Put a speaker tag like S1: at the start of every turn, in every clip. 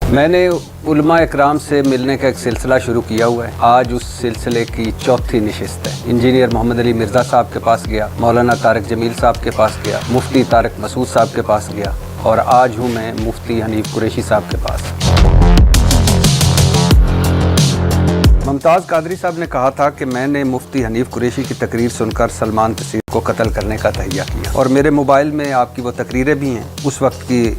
S1: میں نے علماء اکرام سے ملنے کا ایک سلسلہ شروع کیا ہوا ہے. آج اس سلسلے کی چوتھی نشست ہے. انجینئر محمد علی مرزا صاحب کے پاس گیا, مولانا طارق جمیل صاحب کے پاس گیا, مفتی طارق مسعود صاحب کے پاس گیا, اور آج ہوں میں مفتی حنیف قریشی صاحب کے پاس. ممتاز قادری صاحب نے کہا تھا کہ میں نے مفتی حنیف قریشی کی تقریر سن کر سلمان تسیر کو قتل کرنے کا تہیہ کیا, اور میرے موبائل میں آپ کی وہ تقریریں بھی ہیں, اس وقت کی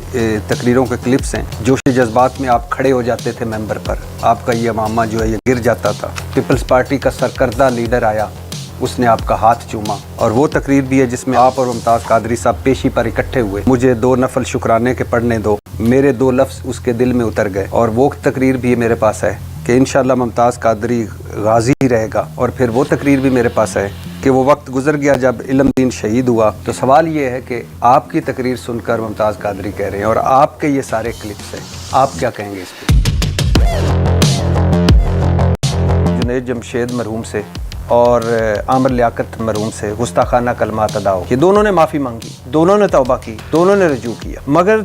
S1: تقریروں کے کلپس ہیں. جوش جذبات میں آپ کھڑے ہو جاتے تھے ممبر پر, آپ کا یہ امامہ جو ہے یہ گر جاتا تھا. پیپلز پارٹی کا سرکردہ لیڈر آیا, اس نے آپ کا ہاتھ چوما, اور وہ تقریر بھی ہے جس میں آپ اور ممتاز قادری صاحب پیشی پر اکٹھے ہوئے. مجھے 2 نفل شکرانے کے پڑھنے دو, میرے 2 لفظ اس کے دل میں اتر گئے, اور وہ تقریر بھی میرے پاس ہے کہ انشاءاللہ ممتاز قادری غازی ہی رہے گا. اور پھر وہ تقریر بھی میرے پاس ہے کہ وہ وقت گزر گیا جب علم دین شہید ہوا. تو سوال یہ ہے کہ آپ کی تقریر سن کر ممتاز قادری کہہ رہے ہیں, اور آپ کے یہ سارے کلپس ہیں, آپ کیا کہیں گے اس پہ؟ جنید جمشید مرحوم سے اور عامر لیاقت مرحوم سے گستاخانہ کلمات ادا ہو, یہ دونوں نے معافی مانگی, دونوں نے توبہ کی, دونوں نے رجوع کیا. مگر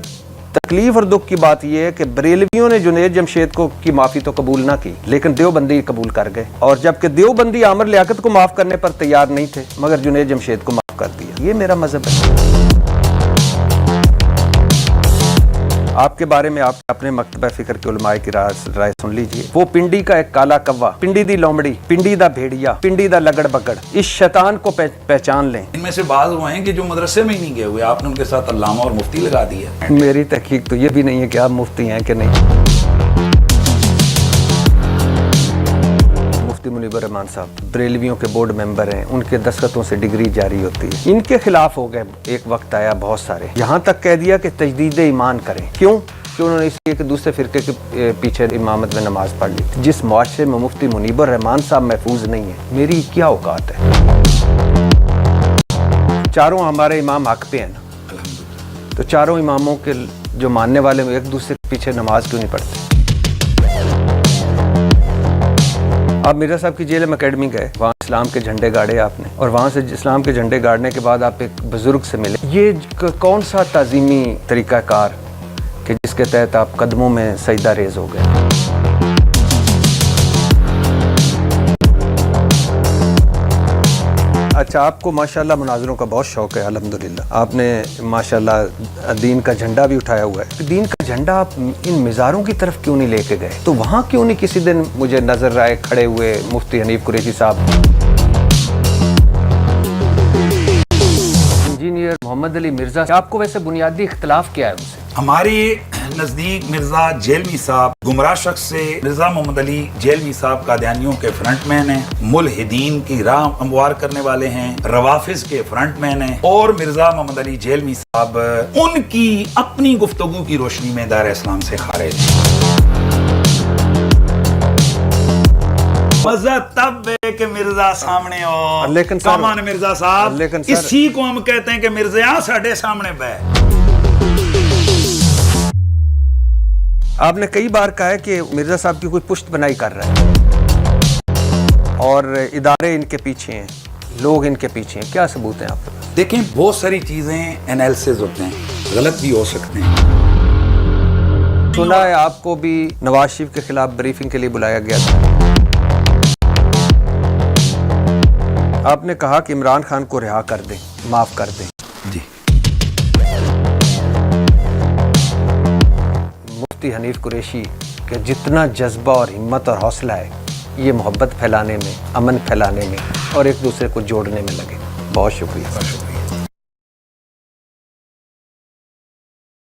S1: تکلیف اور دکھ کی بات یہ ہے کہ بریلویوں نے جنید جمشید کو کی معافی تو قبول نہ کی, لیکن دیوبندی قبول کر گئے. اور جبکہ دیوبندی عامر لیاقت کو معاف کرنے پر تیار نہیں تھے, مگر جنید جمشید کو معاف کر دیا. یہ میرا مذہب ہے. آپ کے بارے میں آپ اپنے مکتبہ فکر کے علماء کی رائے سن لیجئے. وہ پنڈی کا ایک کالا کوا, پنڈی دی لومڑی, پنڈی دا بھیڑیا, پنڈی دا لگڑ بگڑ, اس شیطان کو پہچان لیں.
S2: ان میں سے بعض وہ ہیں کہ جو مدرسے میں ہی نہیں گئے ہوئے, آپ نے ان کے ساتھ علامہ اور مفتی لگا دیا.
S1: میری تحقیق تو یہ بھی نہیں ہے کہ آپ مفتی ہیں کہ نہیں. مفتی منیب الرحمان صاحب بریلویوں کے بورڈ ممبر ہیں, ان کے دستخطوں سے ڈگری جاری ہوتی ہے. ان کے خلاف ہو گئے, ایک وقت آیا بہت سارے, یہاں تک کہہ دیا کہ تجدید ایمان کریں. کیوں کہ انہوں نے اس لیے کہ دوسرے فرقے کے پیچھے امامت میں نماز پڑھ لی. جس معاشرے میں مفتی منیب الرحمان صاحب محفوظ نہیں ہے, میری کیا اوقات ہے؟ چاروں ہمارے امام حق پہ ہیں نا, تو چاروں اماموں کے جو ماننے والے ایک دوسرے کے پیچھے نماز کیوں نہیں پڑھتے؟ آپ مرزا صاحب کی جیل اکیڈمی گئے, وہاں اسلام کے جھنڈے گاڑے آپ نے, اور وہاں سے اسلام کے جھنڈے گاڑنے کے بعد آپ ایک بزرگ سے ملے. یہ کون سا تعظیمی طریقہ کار کہ جس کے تحت آپ قدموں میں سجدہ ریز ہو گئے؟ اچھا, آپ کو ماشاءاللہ مناظروں کا بہت شوق ہے, الحمدللہ. آپ نے ماشاءاللہ دین کا جھنڈا بھی اٹھایا ہوا ہے. دین کا جھنڈا آپ ان مزاروں کی طرف کیوں نہیں لے کے گئے؟ تو وہاں کیوں نہیں کسی دن مجھے نظر آئے کھڑے ہوئے مفتی حنیف قریشی صاحب؟ انجینئر محمد علی مرزا, آپ کو ویسے بنیادی اختلاف کیا ہے ان سے؟
S2: ہماری نزدیک مرزا جیلمی صاحب گمراہ شخص سے مرزا محمد علی جیلمی صاحب قادیانیوں کے فرنٹ مین ہیں, ملحدین کی راہ ہموار کرنے والے ہیں, روافظ کے فرنٹ مین ہیں, اور مرزا محمد علی جیلمی صاحب ان کی اپنی گفتگو کی روشنی میں دائرہ اسلام سے خارج. مزہ تب ہے کہ مرزا سامنے ہو,
S1: لیکن
S2: سامان مرزا صاحب, اسی کو ہم کہتے ہیں کہ مرزا ساڈے سامنے بہ.
S1: آپ نے کئی بار کہا ہے کہ مرزا صاحب کی کوئی پشت بنائی کر رہا ہے اور ادارے ان کے پیچھے ہیں, لوگ ان کے پیچھے ہیں. کیا ثبوت ہیں آپ کے پاس؟
S2: دیکھیں, بہت ساری چیزیں انالیسز ہوتے ہیں, غلط بھی ہو سکتے ہیں.
S1: سنا ہے آپ کو بھی نواز شریف کے خلاف بریفنگ کے لیے بلایا گیا تھا. آپ نے کہا کہ عمران خان کو رہا کر دیں, معاف کر دیں.
S2: جی,
S1: مفتی حنیف قریشی کہ جتنا جذبہ اور ہمت اور حوصلہ ہے, یہ محبت پھیلانے میں, امن پھیلانے میں اور ایک دوسرے کو جوڑنے میں لگے. بہت شکریہ.